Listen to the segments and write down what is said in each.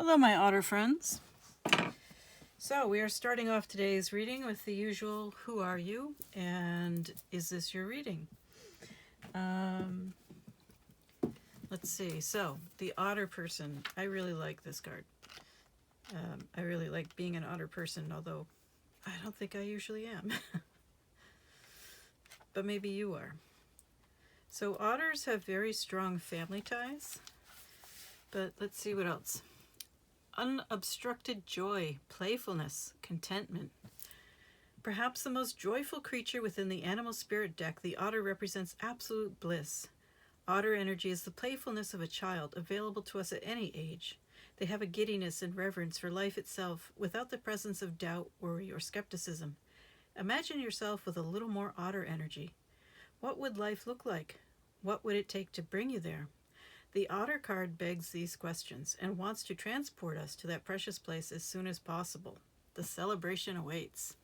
Hello, my otter friends. So, we are starting off today's reading with the usual Who are you? And is this your reading? Let's see. So, the otter person. I really like this card. I really like being an otter person, although I don't think I usually am. But maybe you are. So, otters have very strong family ties. But let's see what else. Unobstructed joy, playfulness, contentment. Perhaps the most joyful creature within the animal spirit deck, the otter represents absolute bliss. Otter energy is the playfulness of a child, available to us at any age. They have a giddiness and reverence for life itself, without the presence of doubt, worry, or skepticism. Imagine yourself with a little more otter energy. What would life look like? What would it take to bring you there? The otter card begs these questions and wants to transport us to that precious place as soon as possible. The celebration awaits.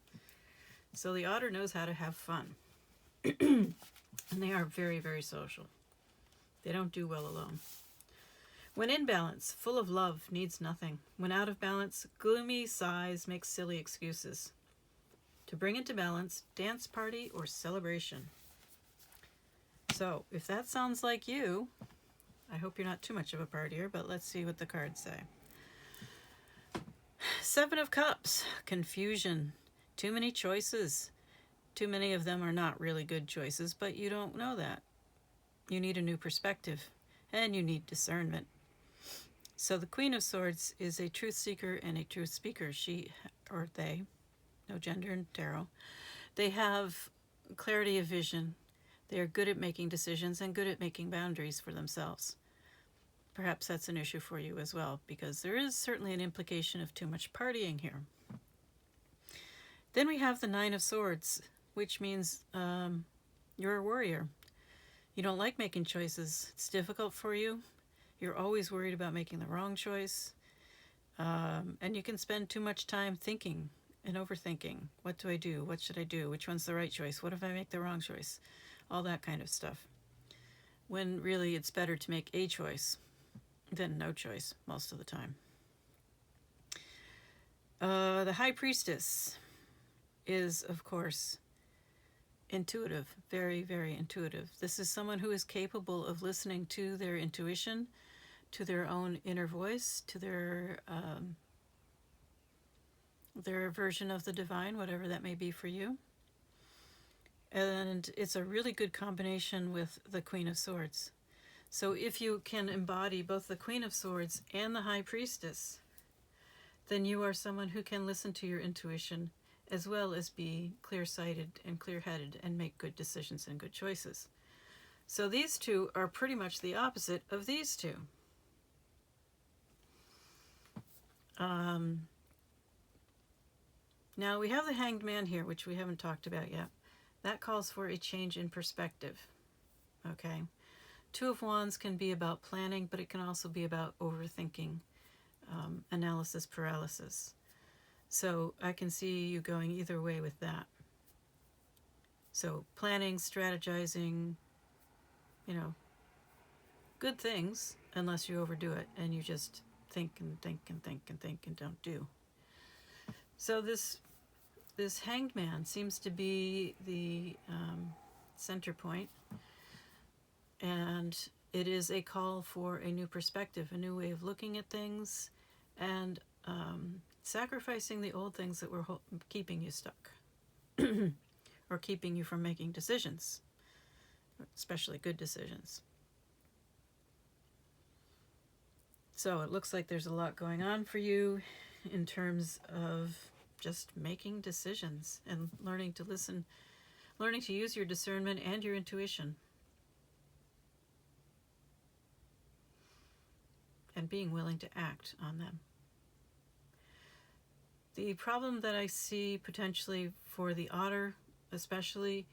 So the otter knows how to have fun. And they are very, very social. They don't do well alone. When in balance, full of love, needs nothing. When out of balance, gloomy sighs, make silly excuses. To bring it to balance, dance party or celebration. So, if that sounds like you, I hope you're not too much of a partier, but let's see what the cards say. Seven of Cups, confusion, too many choices. Too many of them are not really good choices, but you don't know that. You need a new perspective, and you need discernment. So the Queen of Swords is a truth seeker and a truth speaker. She, or they, no gender in tarot, they have clarity of vision. They are good at making decisions and good at making boundaries for themselves. Perhaps that's an issue for you as well, because there is certainly an implication of too much partying here. Then we have the Nine of Swords, which means you're a warrior. You don't like making choices. It's difficult for you. You're always worried about making the wrong choice. And you can spend too much time thinking and overthinking. What do I do? What should I do? Which one's the right choice? What if I make the wrong choice? All that kind of stuff. When really it's better to make a choice than no choice most of the time. The High Priestess is, of course, intuitive, very, very intuitive. This is someone who is capable of listening to their intuition, to their own inner voice, to their version of the divine, whatever that may be for you. And it's a really good combination with the Queen of Swords. So if you can embody both the Queen of Swords and the High Priestess, then you are someone who can listen to your intuition as well as be clear-sighted and clear-headed and make good decisions and good choices. So these two are pretty much the opposite of these two. Now we have the Hanged Man here, which we haven't talked about yet. That calls for a change in perspective. Okay. Two of Wands can be about planning, but it can also be about overthinking, analysis paralysis. So I can see you going either way with that. So planning, strategizing, good things, unless you overdo it and you just think and think and think and think and don't do. So this Hanged Man seems to be the center point, and it is a call for a new perspective, a new way of looking at things, and sacrificing the old things that were keeping you stuck or keeping you from making decisions, especially good decisions. So it looks like there's a lot going on for you in terms of just making decisions and learning to listen, learning to use your discernment and your intuition, and being willing to act on them. The problem that I see potentially for the otter especially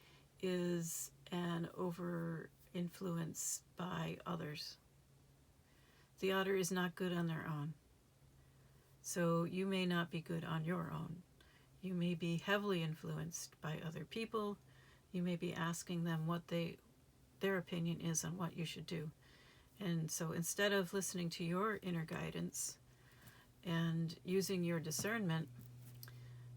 is an over influence by others. The otter is not good on their own. So you may not be good on your own. You may be heavily influenced by other people. You may be asking them what their opinion is on what you should do. And so instead of listening to your inner guidance, And using your discernment,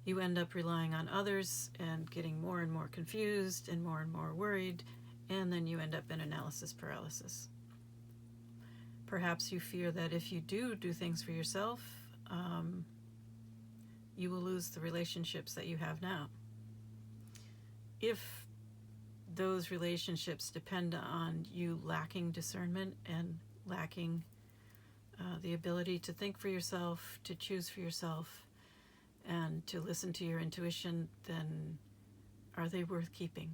you end up relying on others and getting more and more confused and more worried, and then you end up in analysis paralysis. Perhaps you fear that if you do things for yourself, you will lose the relationships that you have now. If those relationships depend on you lacking discernment and lacking the ability to think for yourself, to choose for yourself, and to listen to your intuition, then are they worth keeping?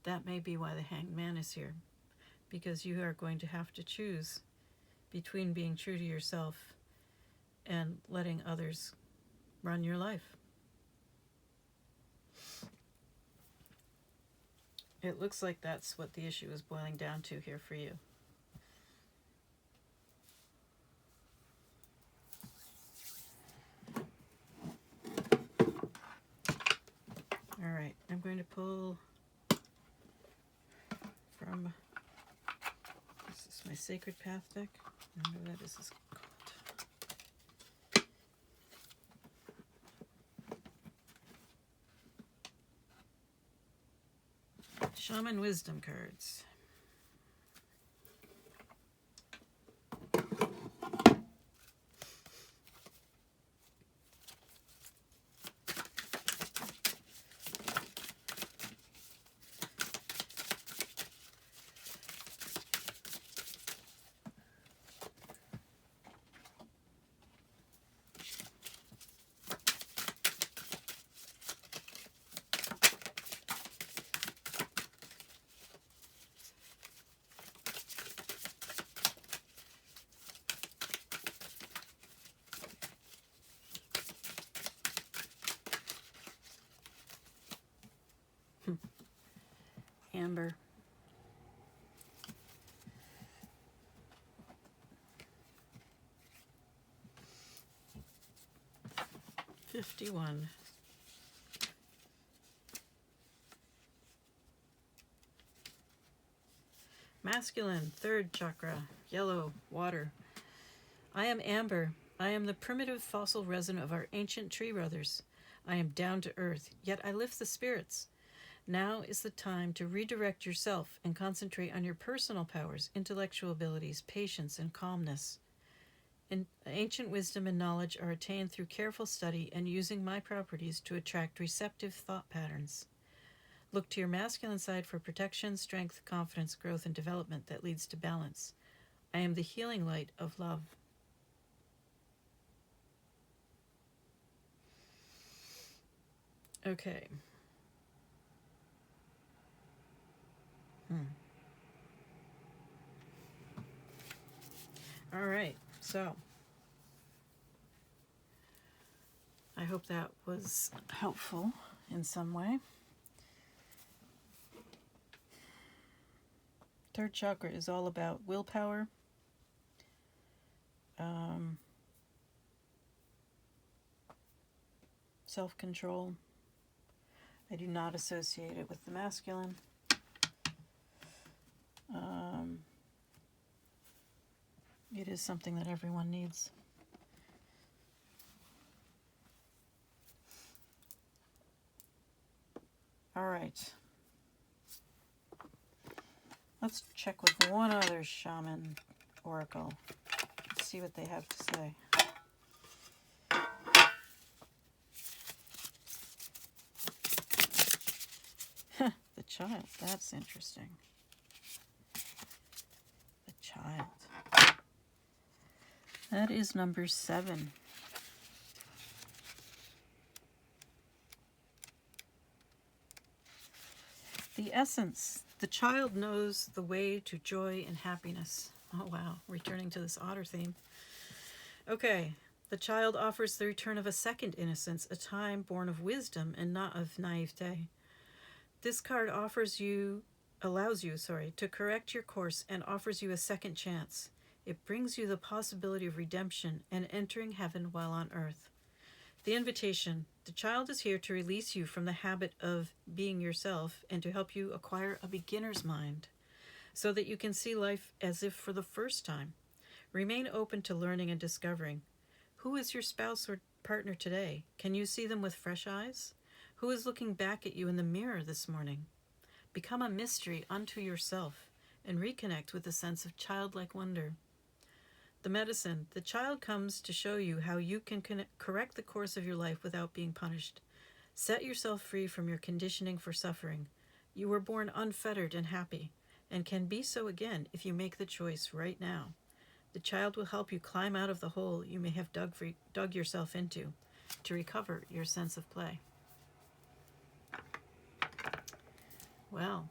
That may be why the Hanged Man is here, because you are going to have to choose between being true to yourself and letting others run your life. It looks like that's what the issue is boiling down to here for you. All right, I'm going to pull from, this is my Sacred Path deck. Remember that is this called. Shaman Wisdom cards. Amber. $51. Masculine, third chakra, yellow, water. I am Amber. I am the primitive fossil resin of our ancient tree brothers. I am down to earth, yet I lift the spirits. Now is the time to redirect yourself and concentrate on your personal powers, intellectual abilities, patience, and calmness. Ancient wisdom and knowledge are attained through careful study and using my properties to attract receptive thought patterns. Look to your masculine side for protection, strength, confidence, growth, and development that leads to balance. I am the healing light of love. Okay. All right, so I hope that was helpful in some way. Third chakra is all about willpower, self-control. I do not associate it with the masculine. It is something that everyone needs. All right. Let's check with one other shaman oracle. Let's see what they have to say. The child. That's interesting. The child. That is number 7. The essence. The child knows the way to joy and happiness. Oh, wow. Returning to this otter theme. Okay. The child offers the return of a second innocence, a time born of wisdom and not of naivete. This card allows you to correct your course and offers you a second chance. It brings you the possibility of redemption and entering heaven while on earth. The invitation. The child is here to release you from the habit of being yourself and to help you acquire a beginner's mind so that you can see life as if for the first time. Remain open to learning and discovering. Who is your spouse or partner today? Can you see them with fresh eyes? Who is looking back at you in the mirror this morning? Become a mystery unto yourself and reconnect with a sense of childlike wonder. The medicine. The child comes to show you how you can correct the course of your life without being punished. Set yourself free from your conditioning for suffering. You were born unfettered and happy, and can be so again if you make the choice right now. The child will help you climb out of the hole you may have dug yourself into to recover your sense of play. Well,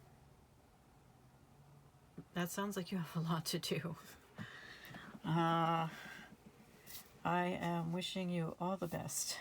that sounds like you have a lot to do. I am wishing you all the best.